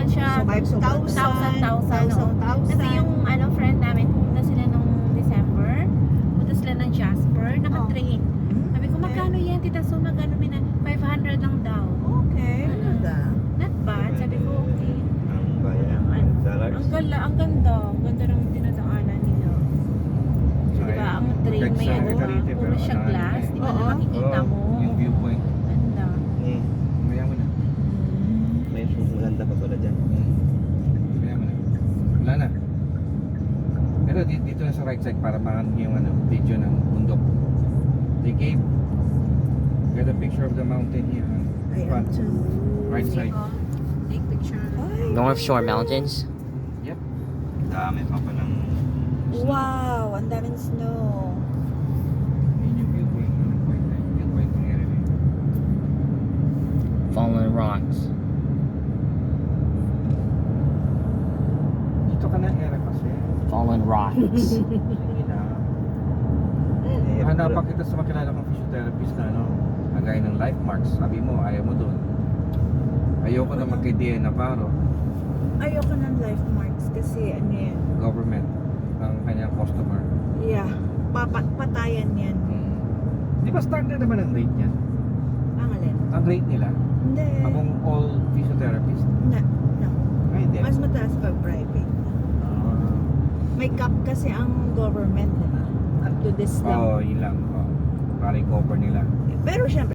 naman siya. So, 1,000. Kasi yung friend namin, pumunta sila nung December. Pumunta sila ng Jasper, naka-train. Sabi ko, magkano yan, Tita So? Magkano 500 lang daw. Okay. Not bad. Sabi ko, okay. Ang bayan. Ang ganda ng dinadaanan nila. So, diba, ang train may puro siya glass. Di ba na makikita mo? Yung viewpoint. Ganda. Maya mo na. May maganda pa pala dyan. Maya mo na. Wala na. Pero dito na sa right side para makan yung video ng bundok. They gave get a picture of the mountain here. Front. Right side. Take picture. North Shore Mountains. Yep. Dami pa palang Wow, ang daming snow. Yun yung viewpoint. Viewpoint ng area na yun. Fallen rocks. Dito ka na era kasi. Fallen rocks. Sige na. Hanapan kita sa makilala kong physiotherapist na kagaya ng life marks. Sabi mo, ayaw mo doon. Ayoko na magkay Navarro. Ayoko ng life marks kasi yan. Government ang kanyang customer. Yeah, patayan yan. Di ba standard naman ang rate niyan? Ang alin? Ang rate nila? Hindi. Among all physiotherapists? No. Ay, hindi. Mas mataas pag private. May cap kasi ang government, di ba? Up to this lang. Oo, yun lang. Para i-cover nila. Pero syempre,